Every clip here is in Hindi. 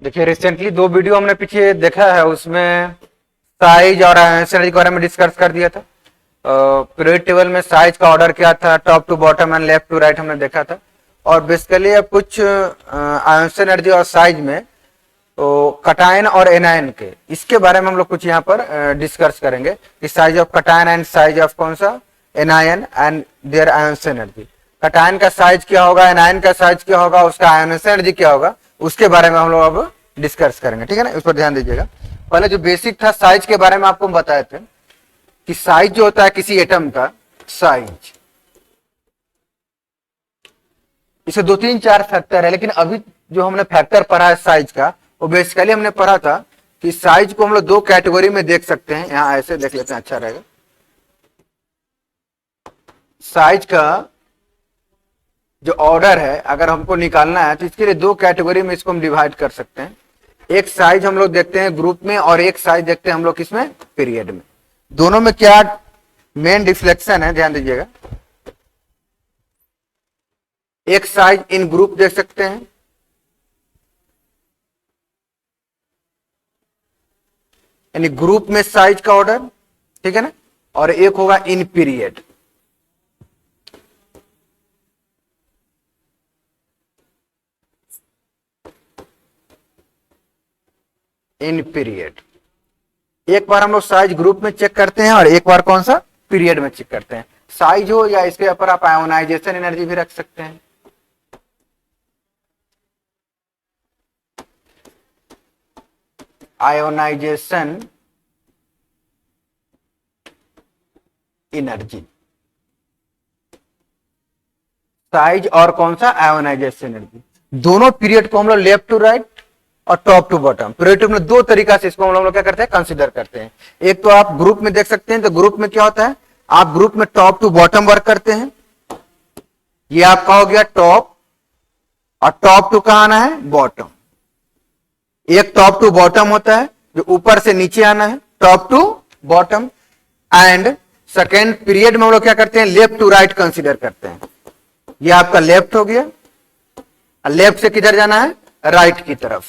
देखिए रिसेंटली दो वीडियो हमने पीछे देखा है, उसमें साइज और एनर्जी के बारे में डिस्कस कर दिया था। पीरियड टेबल में साइज का ऑर्डर क्या था, top to bottom and left to right हमने देखा था। और बेसिकली अब कुछ आयोंस एनर्जी और साइज में तो कटायन और एनायन के इसके बारे में हम लोग कुछ यहाँ पर डिस्कस करेंगे कि size of cation and size of कौन सा anion and their ions energy. Cation का साइज क्या होगा, एनायन का साइज क्या होगा, उसका आयोंस एनर्जी क्या होगा, उसके बारे में हम लोग अब डिस्कस करेंगे। ठीक है ना, इस पर ध्यान दीजिएगा। पहले जो बेसिक था साइज के बारे में आपको बताए थे कि साइज जो होता है किसी एटम का साइज, इसे 2 3 4 फैक्टर है, लेकिन अभी जो हमने फैक्टर पढ़ा है साइज का, वो बेसिकली हमने पढ़ा था कि साइज को हम लोग 2 कैटेगरी में देख सकते हैं। यहां ऐसे देख लेते हैं, अच्छा रहेगा। साइज का जो ऑर्डर है अगर हमको निकालना है तो इसके लिए 2 कैटेगरी में इसको हम डिवाइड कर सकते हैं। एक साइज हम लोग देखते हैं ग्रुप में और एक साइज देखते हैं हम लोग किसमें, पीरियड में। दोनों में क्या मेन डिफ्लेक्शन है, ध्यान दीजिएगा। एक साइज इन ग्रुप देख सकते हैं, यानी ग्रुप में साइज का ऑर्डर, ठीक है ना, और एक होगा इन पीरियड। इन पीरियड एक बार हम लोग साइज ग्रुप में चेक करते हैं और एक बार कौन सा, पीरियड में चेक करते हैं। साइज हो या इसके ऊपर आप आयोनाइजेशन एनर्जी भी रख सकते हैं। आयोनाइजेशन एनर्जी, साइज और कौन सा, आयोनाइजेशन एनर्जी। दोनों पीरियड को हम लोग लेफ्ट टू राइट और टॉप टू बॉटम, पीरियड में 2 तरीका से इसको हम लोग क्या करते हैं, कंसीडर करते हैं। एक तो आप ग्रुप में देख सकते हैं, तो ग्रुप में क्या होता है, आप ग्रुप में टॉप टू बॉटम वर्क करते हैं। ये आपका हो गया टॉप, और टॉप टू कहां आना है, बॉटम। एक टॉप टू बॉटम होता है जो ऊपर से नीचे आना है, top to bottom. And second period में हम लोग क्या करते हैं, लेफ्ट टू राइट कंसीडर करते हैं। ये आपका लेफ्ट हो गया, लेफ्ट से किधर जाना है, राइट की तरफ,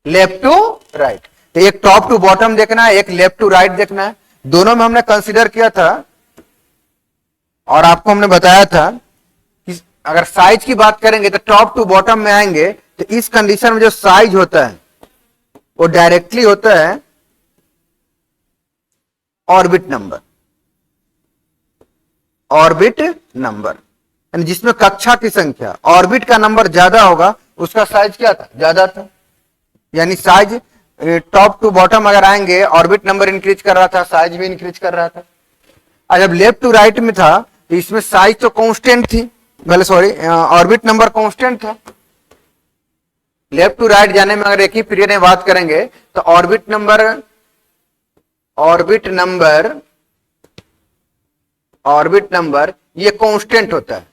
लेफ्ट टू राइट। तो एक टॉप टू बॉटम देखना है, एक लेफ्ट टू राइट देखना है। दोनों में हमने कंसीडर किया था और आपको हमने बताया था कि अगर साइज की बात करेंगे तो टॉप टू बॉटम में आएंगे तो इस कंडीशन में जो साइज होता है वो डायरेक्टली होता है ऑर्बिट नंबर। ऑर्बिट नंबर यानी जिसमें कक्षा की संख्या, ऑर्बिट का नंबर ज्यादा होगा उसका साइज क्या था, ज्यादा था। यानी साइज टॉप टू बॉटम अगर आएंगे, ऑर्बिट नंबर इंक्रीज कर रहा था, साइज भी इंक्रीज कर रहा था। और जब लेफ्ट टू राइट में था तो इसमें साइज तो कांस्टेंट थी, भले सॉरी ऑर्बिट नंबर कांस्टेंट था। लेफ्ट टू राइट जाने में अगर एक ही पीरियड में बात करेंगे तो ऑर्बिट नंबर ये कांस्टेंट होता है,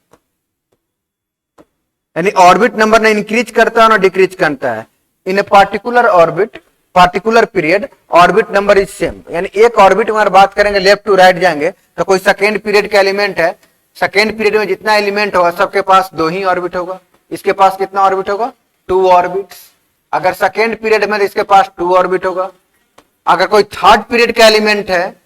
यानी ऑर्बिट नंबर ना इंक्रीज करता है ना डिक्रीज करता है। In a particular orbit, particular period, orbit number is same. यानी एक ऑर्बिट में अगर बात करेंगे लेफ्ट टू राइट जाएंगे तो कोई सेकेंड पीरियड का एलिमेंट है, सेकेंड पीरियड में जितना एलिमेंट होगा सबके पास 2 ही ऑर्बिट होगा। इसके पास कितना ऑर्बिट होगा, 2 ऑर्बिट्स। अगर सेकेंड पीरियड में तो इसके पास 2 ऑर्बिट होगा। अगर कोई थर्ड पीरियड का एलिमेंट है,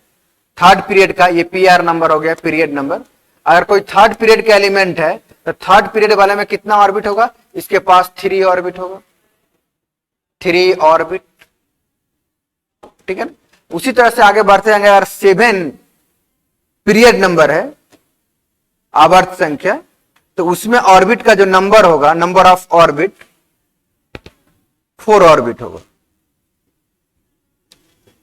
थर्ड पीरियड का, ये पीआर नंबर हो गया, पीरियड नंबर। अगर कोई थर्ड पीरियड का एलिमेंट है तो थर्ड पीरियड वाले में कितना ऑर्बिट होगा, इसके पास 3 ऑर्बिट होगा, 3 ऑर्बिट। ठीक है ना, उसी तरह से आगे बढ़ते जाएंगे। अगर 7 पीरियड नंबर है, आवर्त संख्या, तो उसमें ऑर्बिट का जो नंबर होगा, नंबर ऑफ ऑर्बिट, 4 ऑर्बिट होगा।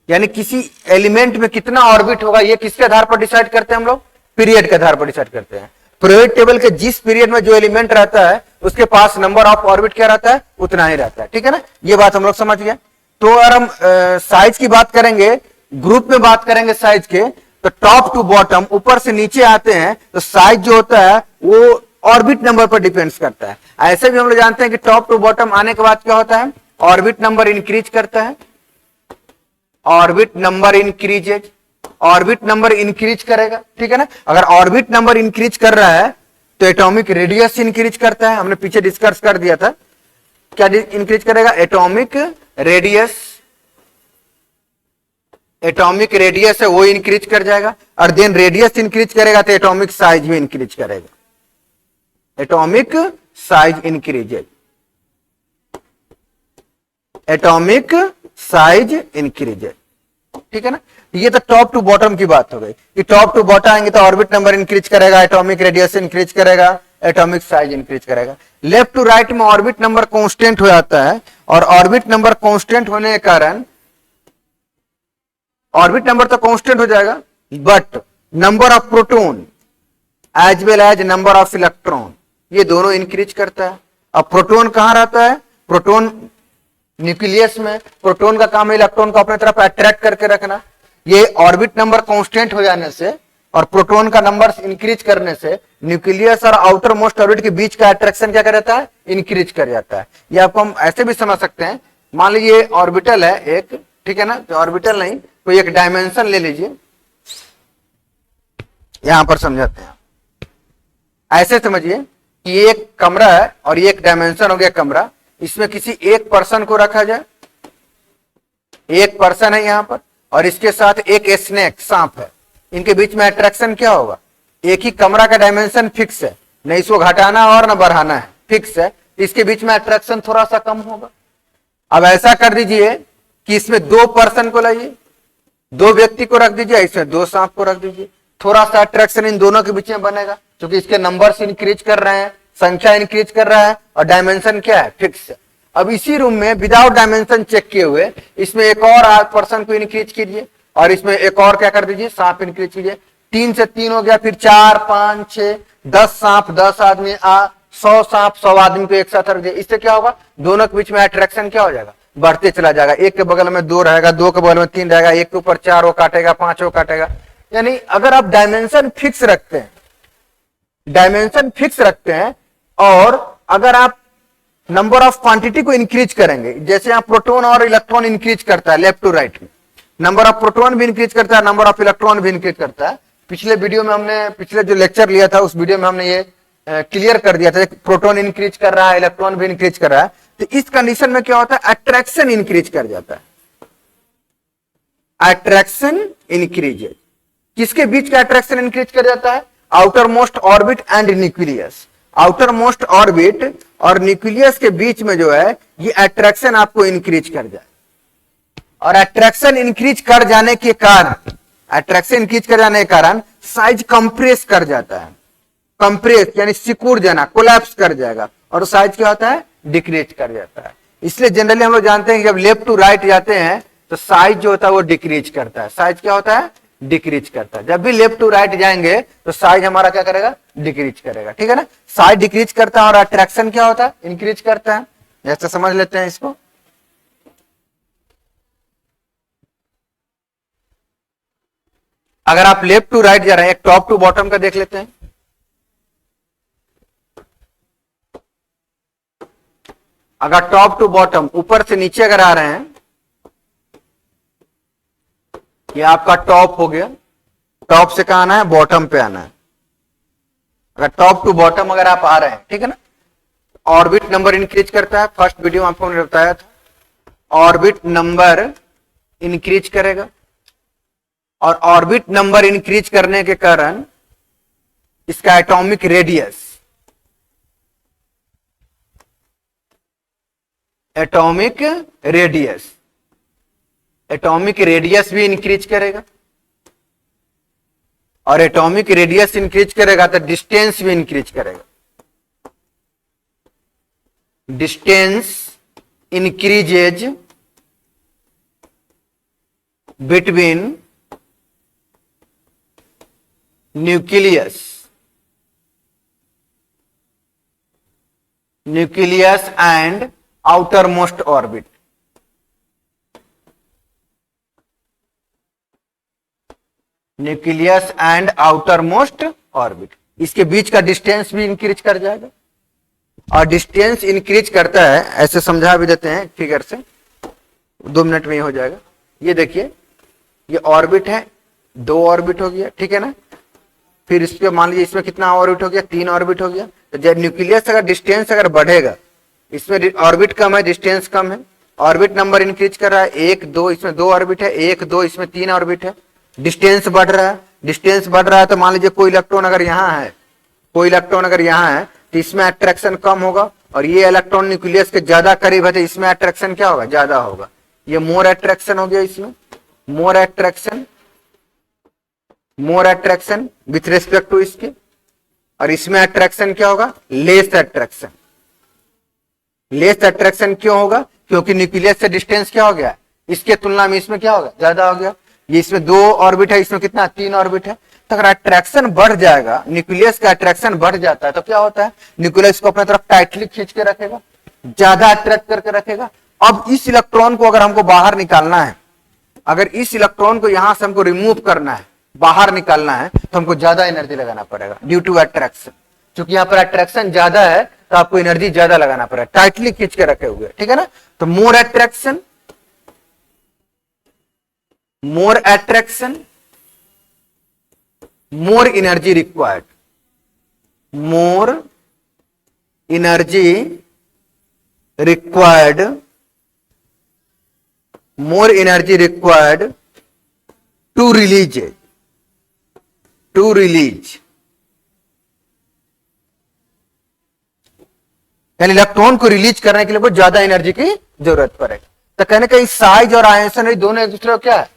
यानी किसी एलिमेंट में कितना ऑर्बिट होगा ये किसके आधार पर डिसाइड करते हैं हम लोग, पीरियड के आधार पर डिसाइड करते हैं। पीरियड टेबल के जिस पीरियड में जो एलिमेंट रहता है उसके पास नंबर ऑफ ऑर्बिट क्या रहता है, उतना ही रहता है। ठीक है ना, ये बात हम लोग समझ गए। तो अगर हम साइज की बात करेंगे, ग्रुप में बात करेंगे साइज के, तो टॉप टू बॉटम, ऊपर से नीचे आते हैं तो साइज जो होता है वो ऑर्बिट नंबर पर डिपेंड्स करता है। ऐसे भी हम लोग जानते हैं कि टॉप टू बॉटम आने के बाद क्या होता है, ऑर्बिट नंबर इंक्रीज करता है, orbit number increases, orbit number increase करेगा। ठीक है ना, अगर ऑर्बिट नंबर इंक्रीज कर रहा है तो एटॉमिक रेडियस इंक्रीज करता है, हमने पीछे डिस्कस कर दिया था। क्या इंक्रीज करेगा? एटॉमिक रेडियस, एटॉमिक रेडियस है वो इंक्रीज कर जाएगा, और देन रेडियस इंक्रीज करेगा तो एटॉमिक साइज भी इंक्रीज करेगा, atomic size increases, atomic size increases. ठीक है ना? ये तो टॉप टू बॉटम की बात हो गई कि टॉप टू बॉटम आएंगे तो ऑर्बिट नंबर इंक्रीज करेगा, एटॉमिक रेडियस इंक्रीज करेगा, एटॉमिक साइज इंक्रीज करेगा। लेफ्ट टू राइट में ऑर्बिट नंबर कांस्टेंट हो जाता है, और ऑर्बिट नंबर कांस्टेंट होने के कारण ऑर्बिट नंबर तो कांस्टेंट हो जाएगा, but number of proton as well as number of electron ये दोनों इंक्रीज करता है। अब प्रोटॉन कहां रहता है? प्रोटॉन न्यूक्लियस में। प्रोटॉन का काम है इलेक्ट्रॉन को अपने तरफ अट्रैक्ट करके रखना। ये ऑर्बिट नंबर कांस्टेंट हो जाने से और प्रोटॉन का नंबर इंक्रीज करने से न्यूक्लियस और आउटर मोस्ट ऑर्बिट के बीच का अट्रैक्शन क्या कर जाता है? इंक्रीज कर जाता है। ये आपको हम ऐसे भी समझ सकते हैं, मान लीजिए ऑर्बिटल है एक, ठीक है ना? तो ऑर्बिटल नहीं, कोई एक डायमेंशन ले लीजिए, यहां पर समझाते हैं। ऐसे समझिए कि ये एक कमरा है और ये एक डायमेंशन हो गया कमरा, इसमें किसी एक पर्सन को रखा जाए, एक पर्सन है यहां पर, और इसके साथ एक स्नेक सांप है, इनके बीच में अट्रैक्शन क्या होगा? एक ही कमरा का डायमेंशन फिक्स है, न इसको घटाना और न बढ़ाना है, फिक्स है, इसके बीच में अट्रैक्शन थोड़ा सा कम होगा। अब ऐसा कर दीजिए कि इसमें दो पर्सन को लाइए, दो व्यक्ति को रख दीजिए, इसमें दो सांप को रख दीजिए, थोड़ा सा अट्रैक्शन इन दोनों के बीच में बनेगा, क्योंकि इसके नंबर्स इंक्रीज कर रहे हैं, संख्या इंक्रीज कर रहा है, और डायमेंशन क्या है? फिक्स है। अब इसी रूम में विदाउट डायमेंशन चेक किए हुए इसमें एक और पर्सन को इंक्रीज कीजिए, और इसमें एक और क्या कर दीजिए? सांप इंक्रीज कीजिए। 3 से 3 हो गया, फिर 4, 5, 6, 10 सांप, 10 आदमी, 100 सांप, 100 आदमी को एक साथ रख दिए। इससे क्या होगा? दोनों के बीच में अट्रैक्शन क्या हो जाएगा? बढ़ते चला जाएगा। एक के बगल में 2 रहेगा, 2 के बगल में 3 रहेगा, एक के ऊपर 4 वो काटेगा, 5 वो काटेगा। यानी अगर आप डायमेंशन फिक्स रखते हैं, डायमेंशन फिक्स रखते हैं, और अगर आप नंबर ऑफ क्वांटिटी को इंक्रीज करेंगे, जैसे यहां प्रोटॉन और इलेक्ट्रॉन इंक्रीज करता है लेफ्ट टू राइट में, नंबर ऑफ प्रोटॉन भी इंक्रीज करता है, नंबर ऑफ इलेक्ट्रॉन भी इंक्रीज करता है। पिछले वीडियो में हमने, पिछले जो लेक्चर लिया था उस वीडियो में हमने ये क्लियर कर दिया था, प्रोटॉन इंक्रीज कर रहा है, इलेक्ट्रॉन भी इंक्रीज कर रहा है, तो इस कंडीशन में क्या होता है? अट्रैक्शन इंक्रीज कर जाता है, अट्रैक्शन इंक्रीज। किसके बीच का अट्रैक्शन इंक्रीज कर जाता है? Outer most orbit and nucleus. Outer most orbit और न्यूक्लियस के बीच में जो है ये अट्रैक्शन आपको इंक्रीज कर जाए, और अट्रैक्शन इंक्रीज कर जाने के कारण, अट्रैक्शन इंक्रीज कर जाने के कारण साइज कंप्रेस कर जाता है, कंप्रेस यानी सिकुड़ जाना, कोलैप्स कर जाएगा, और साइज क्या होता है? डिक्रीज कर जाता है। इसलिए जनरली हम लोग जानते हैं कि जब लेफ्ट टू राइट जाते हैं तो साइज जो होता है वो डिक्रीज करता है। साइज क्या होता है? डिक्रीज करता है। जब भी लेफ्ट टू राइट जाएंगे तो साइज हमारा क्या करेगा? डिक्रीज करेगा। ठीक है ना? साइज डिक्रीज करता है और अट्रैक्शन क्या होता है? इंक्रीज करता है। जैसे समझ लेते हैं इसको। अगर आप लेफ्ट टू राइट जा रहे हैं, एक टॉप टू बॉटम का देख लेते हैं। अगर टॉप टू बॉटम, ऊपर से नीचे अगर आ रहे हैं, ये आपका टॉप हो गया, टॉप से कहां आना है? बॉटम पे आना है। अगर टॉप टू बॉटम अगर आप आ रहे हैं, ठीक है ना, ऑर्बिट नंबर इंक्रीज करता है। फर्स्ट वीडियो में आपको बताया था, ऑर्बिट नंबर इंक्रीज करेगा, और ऑर्बिट नंबर इंक्रीज करने के कारण इसका atomic radius, atomic radius, atomic radius भी इंक्रीज करेगा, और एटॉमिक रेडियस इंक्रीज करेगा तो डिस्टेंस भी इंक्रीज करेगा। Distance increases between nucleus and outer most orbit. Nucleus and outer most orbit, इसके बीच का डिस्टेंस भी इंक्रीज कर जाएगा। और डिस्टेंस इंक्रीज करता है, ऐसे समझा भी देते हैं फिगर से, 2 मिनट में ही हो जाएगा। ये देखिए, ये ऑर्बिट है, 2 ऑर्बिट हो गया, ठीक है ना। फिर इसके मान लीजिए इसमें कितना ऑर्बिट हो गया? 3 ऑर्बिट हो गया। तो जब न्यूक्लियस अगर डिस्टेंस अगर बढ़ेगा, इसमें ऑर्बिट कम है, डिस्टेंस कम है, ऑर्बिट नंबर इंक्रीज कर रहा है, 1 2, इसमें 2 ऑर्बिट है, 1 2, इसमें 3 ऑर्बिट है, डिस्टेंस बढ़ रहा है, डिस्टेंस बढ़ रहा है तो मान लीजिए कोई इलेक्ट्रॉन अगर यहाँ है, कोई इलेक्ट्रॉन अगर यहाँ है तो इसमें अट्रैक्शन कम होगा, और ये इलेक्ट्रॉन न्यूक्लियस के ज्यादा करीब है तो इसमें अट्रैक्शन क्या होगा, ज्यादा होगा। ये मोर अट्रैक्शन हो गया, इसमें more attraction with respect to इसके, और इसमें अट्रैक्शन क्या होगा, लेस अट्रैक्शन। लेस अट्रैक्शन क्यों होगा, क्योंकि न्यूक्लियस से डिस्टेंस क्या हो गया, इसके तुलना में इसमें क्या होगा, ज्यादा हो गया। ये इसमें 2 ऑर्बिट है, इसमें कितना 3 ऑर्बिट है। तो अगर अट्रैक्शन बढ़ जाएगा, न्यूक्लियस का अट्रैक्शन बढ़ जाता है तो क्या होता है, न्यूक्लियस को अपने तरफ टाइटली खींच के रखेगा, ज्यादा अट्रैक्ट करके रखेगा। अब इस इलेक्ट्रॉन को अगर हमको बाहर निकालना है, अगर इस इलेक्ट्रॉन को यहां से हमको रिमूव करना है, बाहर निकालना है, तो हमको ज्यादा एनर्जी लगाना पड़ेगा ड्यू टू अट्रैक्शन। क्योंकि यहाँ पर अट्रैक्शन ज्यादा है तो आपको एनर्जी ज्यादा लगाना पड़ेगा, टाइटली खींच के रखे हुए, ठीक है ना। तो more attraction, more energy required, more energy required, more energy required to release यानी इलेक्ट्रॉन को रिलीज करने के लिए बहुत ज्यादा एनर्जी की जरूरत पड़ेगी। तो कहने का साइज और आयंसन दोनों एक दूसरे को क्या है,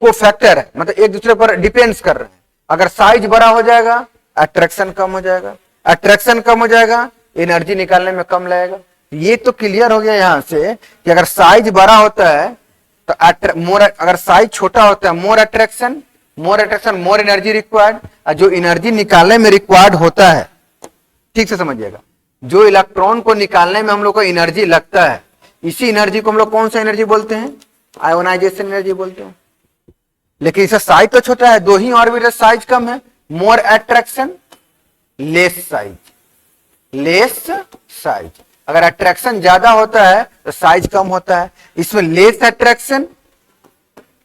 को फैक्टर है, मतलब एक दूसरे पर डिपेंड्स कर रहे हैं। अगर साइज बड़ा हो जाएगा अट्रैक्शन कम हो जाएगा, अट्रैक्शन कम हो जाएगा एनर्जी निकालने में कम लगेगा। ये तो क्लियर हो गया यहां से कि अगर साइज बड़ा होता है तो अगर साइज छोटा होता है मोर अट्रैक्शन मोर एनर्जी रिक्वायर्ड, और जो एनर्जी निकालने में रिक्वायर्ड होता है, ठीक से समझिएगा, जो इलेक्ट्रॉन को निकालने में हम लोग को एनर्जी लगता है, इसी एनर्जी को हम लोग कौन सा एनर्जी बोलते हैं, आयोनाइजेशन एनर्जी बोलते हैं। लेकिन इसका साइज तो छोटा है, 2 ही ऑर्बिटल, साइज कम है, मोर अट्रैक्शन लेस साइज। अगर अट्रैक्शन ज्यादा होता है तो साइज कम होता है, इसमें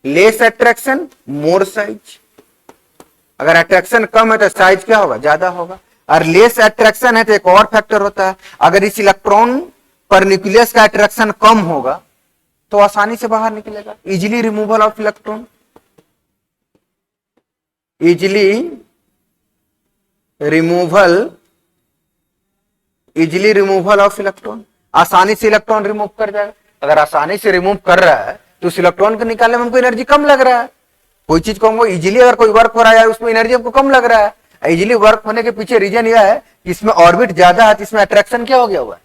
लेस अट्रैक्शन मोर साइज। अगर अट्रैक्शन कम है तो साइज क्या होगा, ज्यादा होगा। और लेस अट्रैक्शन है तो एक और फैक्टर होता है, अगर इस इलेक्ट्रॉन पर न्यूक्लियस का अट्रैक्शन कम होगा तो आसानी से बाहर निकलेगा, easily removal of electron, easily removal of electron, आसानी से इलेक्ट्रॉन रिमूव कर जाएगा। अगर आसानी से रिमूव कर रहा है तो उस इलेक्ट्रॉन को निकालने में हमको एनर्जी कम लग रहा है। कोई चीज को हमको इजिली अगर कोई वर्क हो रहा है उसमें एनर्जी हमको कम लग रहा है। इजिली वर्क होने के पीछे रीजन यह है कि इसमें ऑर्बिट ज्यादा है तो इसमें अट्रैक्शन क्या हो गया हुआ है,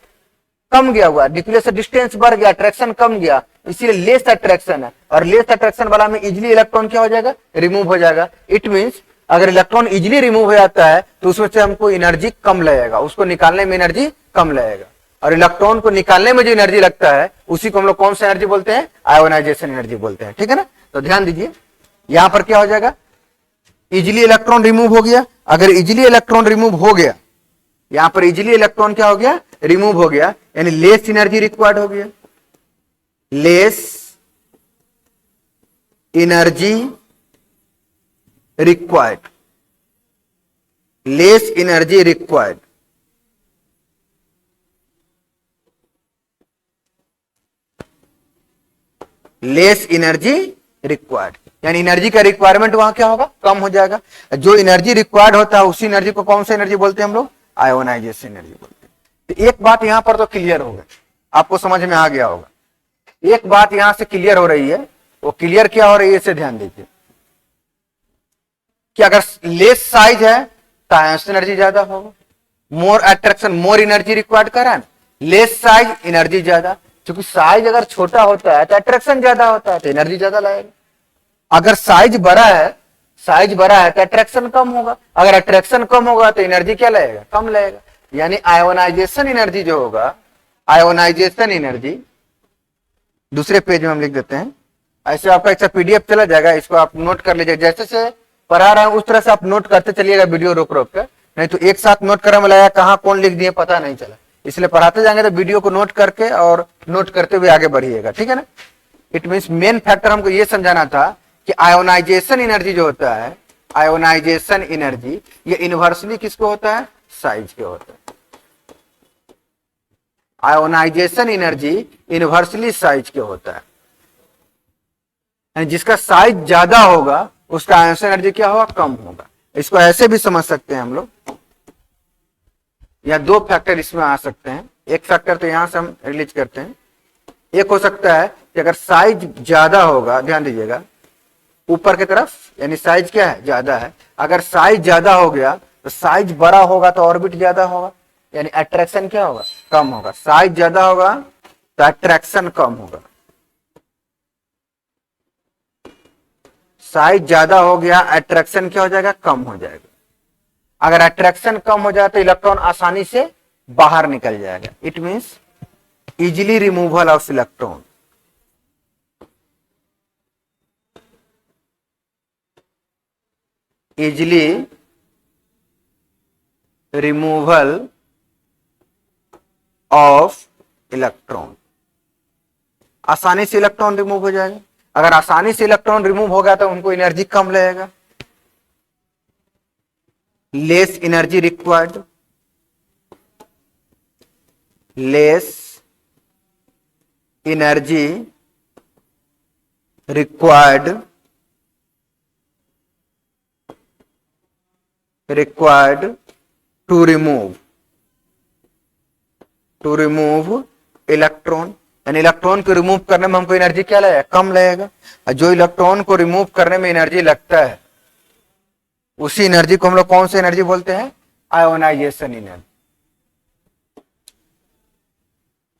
कम गया हुआ, न्यूक्लियस से डिस्टेंस बढ़ गया, अट्रैक्शन कम गया, इसीलिए लेस अट्रैक्शन है। और लेस अट्रैक्शन वाला में इजिली इलेक्ट्रॉन क्या हो जाएगा, रिमूव हो जाएगा। इट मींस अगर इलेक्ट्रॉन इजिली रिमूव हो जाता है तो उसमें से हमको एनर्जी कम लगेगा, उसको निकालने में एनर्जी कम लगेगा। और इलेक्ट्रॉन को निकालने में जो एनर्जी लगता है उसी को हम लोग कौन सा एनर्जी बोलते हैं, आयोनाइजेशन एनर्जी बोलते हैं, ठीक है ना। तो ध्यान दीजिए यहां पर क्या हो जाएगा, इजिली इलेक्ट्रॉन रिमूव हो गया। अगर इजिली इलेक्ट्रॉन रिमूव हो गया, यहां पर इजिली इलेक्ट्रॉन क्या हो गया, रिमूव हो गया, यानी लेस एनर्जी रिक्वायर्ड हो गया, less energy required, less energy required. Less energy required यानी एनर्जी का रिक्वायरमेंट वहां क्या होगा, कम हो जाएगा। जो एनर्जी रिक्वायर्ड होता है उसी एनर्जी को कौन सा एनर्जी बोलते हैं हम लोग, आयोनाइजेशन एनर्जी बोलते हैं। तो एक बात यहां पर तो क्लियर हो गई, आपको समझ में आ गया होगा। एक बात यहां से क्लियर हो रही है, वो क्लियर क्या हो रही है इसे ध्यान दीजिए कि अगर लेस साइज है तो आयोनाइजेशन एनर्जी ज्यादा होगा, मोर अट्रैक्शन मोर एनर्जी रिक्वायर्ड कर रहा है, लेस साइज एनर्जी ज्यादा। क्योंकि साइज अगर छोटा होता है तो अट्रैक्शन ज्यादा होता है तो एनर्जी ज्यादा लगेगा। अगर साइज बड़ा है तो अट्रैक्शन कम होगा, अगर अट्रैक्शन कम होगा तो एनर्जी क्या लगेगा, कम लगेगा। यानी आयोनाइजेशन एनर्जी जो होगा, आयोनाइजेशन एनर्जी दूसरे पेज में हम लिख देते हैं, ऐसे आपका एक पीडीएफ चला जाएगा, इसको आप नोट कर लीजिए। जैसे से पढ़ा रहा हूं उस तरह से आप नोट करते चलिएगा वीडियो रोक रोक कर, नहीं तो एक साथ नोट करने में लगा कहां कौन लिख दिए पता नहीं चला। इसलिए पढ़ाते जाएंगे तो वीडियो को नोट करके और नोट करते हुए आगे बढ़िएगा, ठीक है ना। इट मींस मेन फैक्टर हमको ये समझाना था कि आयोनाइजेशन एनर्जी जो होता है, आयोनाइजेशन एनर्जी ये इनवर्सली किसको होता है, साइज के होता है। आयोनाइजेशन एनर्जी इनवर्सली साइज के होता है, यानी जिसका साइज ज्यादा होगा उसका आयोनाइजेशन एनर्जी क्या होगा, कम होगा। इसको ऐसे भी समझ सकते हैं हम लोग, या दो फैक्टर इसमें आ सकते हैं। एक फैक्टर तो यहां से हम रिलीज करते हैं। एक हो सकता है कि अगर साइज ज्यादा होगा, ध्यान दीजिएगा ऊपर की तरफ, यानी साइज क्या है, ज्यादा है। अगर साइज ज्यादा हो गया तो साइज बड़ा होगा तो ऑर्बिट ज्यादा होगा, यानी अट्रैक्शन क्या होगा, कम होगा। साइज ज्यादा होगा तो अट्रैक्शन कम होगा। साइज ज्यादा हो गया, अट्रैक्शन क्या हो जाएगा, कम हो जाएगा। अगर अट्रैक्शन कम हो जाए तो इलेक्ट्रॉन आसानी से बाहर निकल जाएगा। It means easily removal of electron. Easily removal of electron, आसानी से इलेक्ट्रॉन रिमूव हो जाएगा। अगर आसानी से इलेक्ट्रॉन रिमूव हो गया तो उनको एनर्जी कम लगेगा, less energy required, less energy required to remove electron. यानी इलेक्ट्रॉन को रिमूव करने में हमको एनर्जी क्या लगेगा, कम लगेगा। और जो इलेक्ट्रॉन को रिमूव करने में एनर्जी लगता है उसी एनर्जी को हम लोग कौन सी एनर्जी बोलते हैं, आयोनाइजेशन एनर्जी।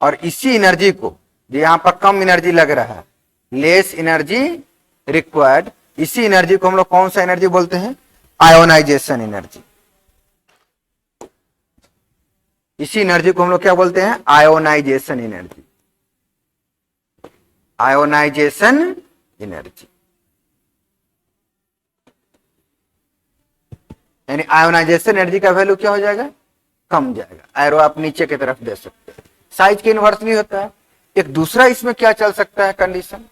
और इसी एनर्जी को, जो यहां पर कम एनर्जी लग रहा है, लेस एनर्जी रिक्वायर्ड, इसी एनर्जी को हम लोग कौन सा एनर्जी बोलते हैं, आयोनाइजेशन एनर्जी। इसी एनर्जी को हम लोग क्या बोलते हैं, आयोनाइजेशन एनर्जी। आयोनाइजेशन एनर्जी यानी आयोनाइजेशन एनर्जी का वैल्यू क्या हो जाएगा, कम जाएगा। एरो आप नीचे की तरफ दे सकते हैं। साइज के इनवर्सली होता है। एक दूसरा इसमें क्या चल सकता है कंडीशन,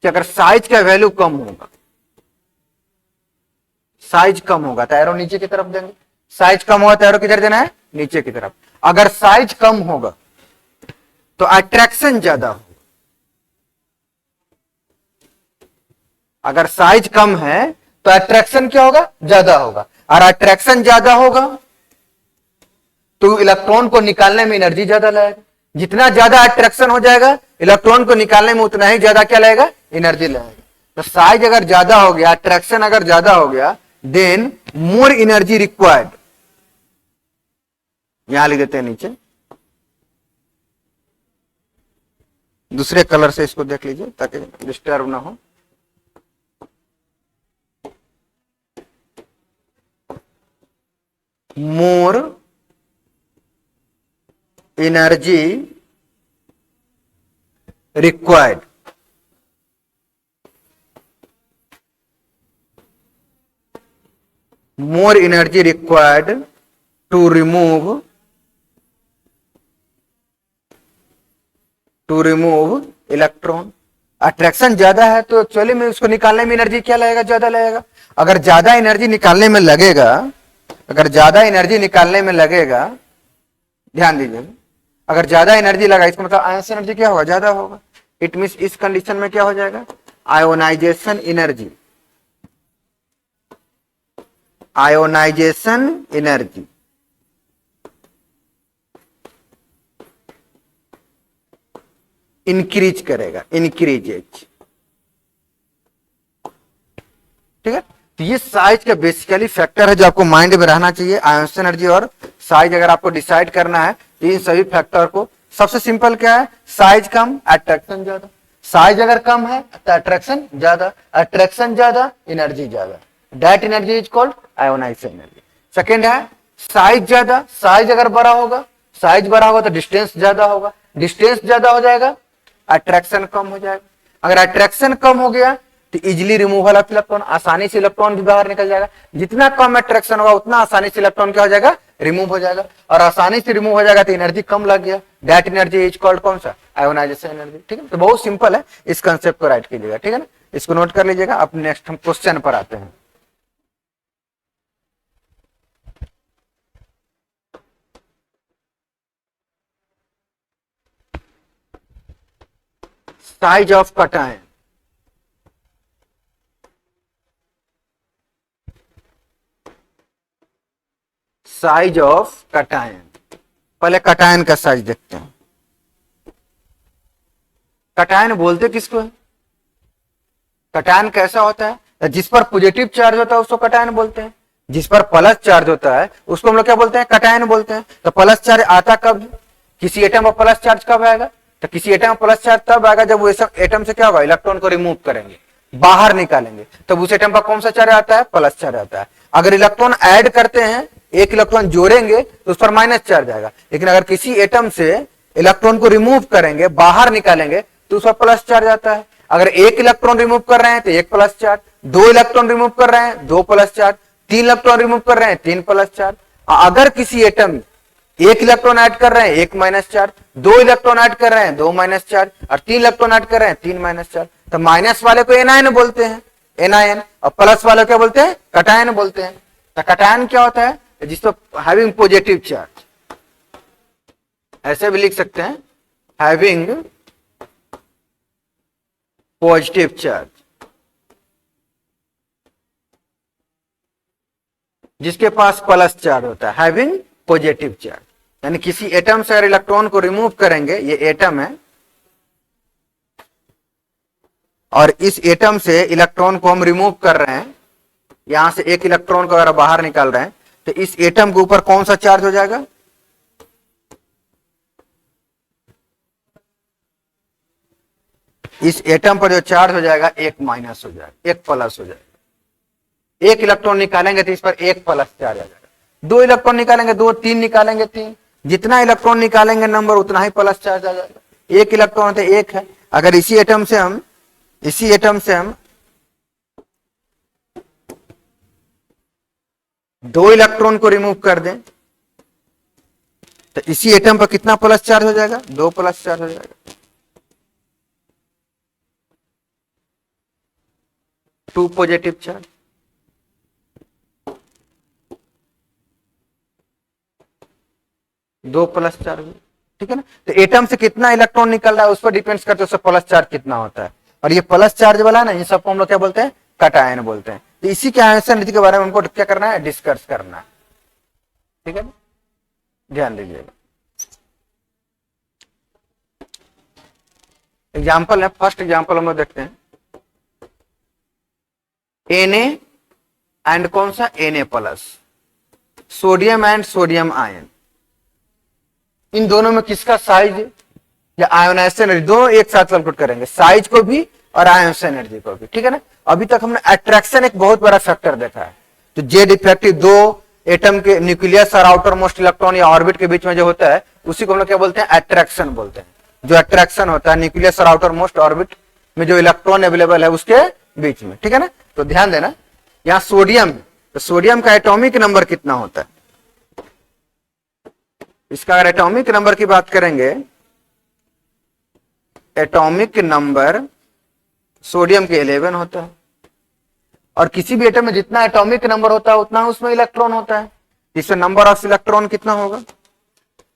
कि अगर साइज का वैल्यू कम होगा, साइज कम होगा तो एरो नीचे की तरफ देंगे। साइज कम होगा तो एरो किधर देना है, नीचे की तरफ। अगर साइज कम होगा तो अट्रैक्शन ज्यादा होगा। अगर साइज कम है तो अट्रैक्शन क्या होगा, ज्यादा होगा। और अट्रैक्शन ज्यादा होगा तो इलेक्ट्रॉन को निकालने में एनर्जी ज्यादा लगेगा। जितना ज्यादा अट्रैक्शन हो जाएगा इलेक्ट्रॉन को निकालने में उतना ही ज्यादा क्या लगेगा, एनर्जी लगेगा। तो साइज अगर ज्यादा हो गया, अट्रैक्शन अगर ज्यादा हो गया, देन मोर एनर्जी रिक्वायर्ड। यहां लिख देते हैं नीचे, दूसरे कलर से इसको देख लीजिए ताकि डिस्टर्ब ना हो। मोर energy required, more energy required to remove electron. Attraction ज्यादा है तो एक्चुअली में उसको निकालने में एनर्जी क्या लगेगा, ज्यादा लगेगा। अगर ज्यादा एनर्जी निकालने में लगेगा, अगर ज्यादा एनर्जी निकालने में लगेगा, ध्यान दीजिए, अगर ज्यादा एनर्जी लगा इसका मतलब आयोनाइजेशन एनर्जी क्या होगा, ज्यादा होगा। इट मींस इस कंडीशन में क्या हो जाएगा, ionisation energy, ionisation energy increase करेगा, इंक्रीजेज। ठीक है, तो ये साइज का बेसिकली फैक्टर है जो आपको माइंड में रहना चाहिए। आयोनाइजेशन एनर्जी और साइज अगर आपको डिसाइड करना है तो इन सभी फैक्टर को, सबसे सिंपल क्या है, साइज कम अट्रैक्शन ज्यादा। साइज अगर कम है तो अट्रैक्शन ज्यादा, अट्रैक्शन ज्यादा एनर्जी ज्यादा। That energy is called ionisation energy. Second है साइज ज्यादा, साइज अगर बड़ा होगा, साइज बड़ा होगा तो डिस्टेंस ज्यादा होगा, डिस्टेंस ज्यादा हो जाएगा, अट्रैक्शन कम हो जाएगा। अगर अट्रैक्शन कम हो गया तो इजिली रिमूवल ऑफ इलेक्ट्रॉन, आसानी से इलेक्ट्रॉन भी बाहर निकल जाएगा। जितना कम अट्रैक्शन होगा उतना आसानी से इलेक्ट्रॉन क्या हो जाएगा, रिमूव हो जाएगा। और आसानी से रिमूव हो जाएगा तो एनर्जी कम लग गया, दैट एनर्जी इज कॉल्ड कौन सा, आयोनाइजेशन एनर्जी। ठीक है, तो बहुत सिंपल है, इस कंसेप्ट को राइट कीजिएगा। ठीक है ना, इसको नोट कर लीजिएगा। अब नेक्स्ट हम क्वेश्चन पर आते हैं। Size of cation, size of cation. पहले कटायन का साइज देखते हैं। कटायन बोलते किसको है? कटायन कैसा होता है? जिस पर पॉजिटिव चार्ज होता है उसको कटायन बोलते हैं, जिस पर प्लस चार्ज होता है उसको हम लोग क्या बोलते हैं? कटायन बोलते हैं। तो प्लस चार्ज आता कब है? किसी एटम पर प्लस चार्ज कब आएगा? तो किसी एटम पर प्लस चार्ज तब आएगा जब वो एटम से क्या होगा? इलेक्ट्रॉन को रिमूव करेंगे, बाहर निकालेंगे, तब उस एटम पर कौन सा चार्ज आता है? प्लस चार्ज आता है। अगर इलेक्ट्रॉन ऐड करते हैं, एक इलेक्ट्रॉन जोड़ेंगे तो उस पर माइनस चार्ज आएगा। लेकिन अगर किसी एटम से इलेक्ट्रॉन को रिमूव करेंगे, बाहर निकालेंगे, तो उस पर प्लस चार्ज आता है। अगर एक इलेक्ट्रॉन रिमूव कर रहे हैं तो एक प्लस चार्ज, दो इलेक्ट्रॉन रिमूव कर रहे हैं दो प्लस चार्ज, तीन इलेक्ट्रॉन रिमूव कर रहे हैं तीन प्लस चार्ज। अगर किसी एटम एक इलेक्ट्रॉन ऐड कर रहे हैं एक माइनस चार्ज, दो इलेक्ट्रॉन ऐड कर रहे हैं दो माइनस चार्ज, और तीन इलेक्ट्रॉन ऐड कर रहे हैं तीन माइनस चार्ज, तो माइनस वाले को एनायन बोलते हैं, एनायन, और प्लस वाले को क्या बोलते हैं? कटायन बोलते हैं। तो कटायन क्या होता है? जिस पर हैविंग पॉजिटिव चार्ज, ऐसे भी लिख सकते हैं, हैविंग पॉजिटिव चार्ज, जिसके पास प्लस चार्ज होता है, हैविंग पॉजिटिव चार्ज। यानी किसी एटम से अगर इलेक्ट्रॉन को रिमूव करेंगे, ये एटम है और इस एटम से इलेक्ट्रॉन को हम रिमूव कर रहे हैं, यहां से एक इलेक्ट्रॉन को अगर बाहर निकाल रहे हैं, तो इस एटम के ऊपर कौन सा चार्ज हो जाएगा? इस एटम पर जो चार्ज हो जाएगा एक माइनस हो जाएगा, एक प्लस हो जाएगा। एक इलेक्ट्रॉन निकालेंगे तो इस पर एक प्लस चार्ज आ जाएगा, दो इलेक्ट्रॉन निकालेंगे दो, तीन निकालेंगे तीन, जितना इलेक्ट्रॉन निकालेंगे नंबर उतना ही प्लस चार्ज आ जाएगा। एक इलेक्ट्रॉन तो एक है। अगर इसी एटम से हम दो इलेक्ट्रॉन को रिमूव कर दें तो इसी एटम पर कितना प्लस चार्ज हो जाएगा? दो प्लस चार्ज हो जाएगा, टू पॉजिटिव चार्ज। दो प्लस चार्ज, ठीक है ना। तो एटम से कितना इलेक्ट्रॉन निकल रहा है उस पर डिपेंड्स करते हैं उससे प्लस चार्ज कितना होता है। और ये प्लस चार्ज वाला है ना, इन सबको हम लोग क्या बोलते हैं? कटायन बोलते हैं। तो इसी के आयन नीति के बारे में हमको क्या करना है? डिस्कस करना है, ठीक है ना, ध्यान दीजिएगा। एग्जाम्पल है, फर्स्ट एग्जाम्पल हम लोग देखते हैं, Na एंड कौन सा? Na plus, sodium and sodium ion. इन दोनों में किसका साइज या आयोनाइजेशन एनर्जी, दोनों एक साथ कैलकुलेट करेंगे, साइज को भी और आयोनाइजेशन एनर्जी को भी, ठीक है ना। अभी तक हमने अट्रैक्शन एक बहुत बड़ा फैक्टर देखा है। तो जेड इफेक्टिव, दो एटम के न्यूक्लियस और आउटर मोस्ट इलेक्ट्रॉन या ऑर्बिट के बीच में जो होता है उसी को हम लोग क्या बोलते हैं? अट्रैक्शन बोलते हैं। जो अट्रैक्शन होता है न्यूक्लियस और आउटर मोस्ट ऑर्बिट में जो इलेक्ट्रॉन अवेलेबल है उसके बीच में, ठीक है ना। तो ध्यान देना, यहां सोडियम, तो सोडियम का एटॉमिक नंबर कितना होता है? इसका अगर एटॉमिक नंबर की बात करेंगे, एटॉमिक नंबर सोडियम के 11 होता है। और किसी भी एटम में जितना एटॉमिक नंबर होता है उतना उसमें इलेक्ट्रॉन होता है। इसमें नंबर ऑफ इलेक्ट्रॉन कितना होगा?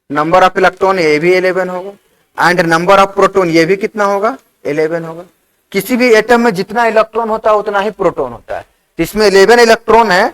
नंबर ऑफ इलेक्ट्रॉन ये भी 11 होगा। एंड नंबर ऑफ प्रोटॉन ये भी कितना होगा? 11 होगा। किसी भी एटम में जितना इलेक्ट्रॉन होता है उतना ही प्रोटॉन होता है। इसमें 11 इलेक्ट्रॉन है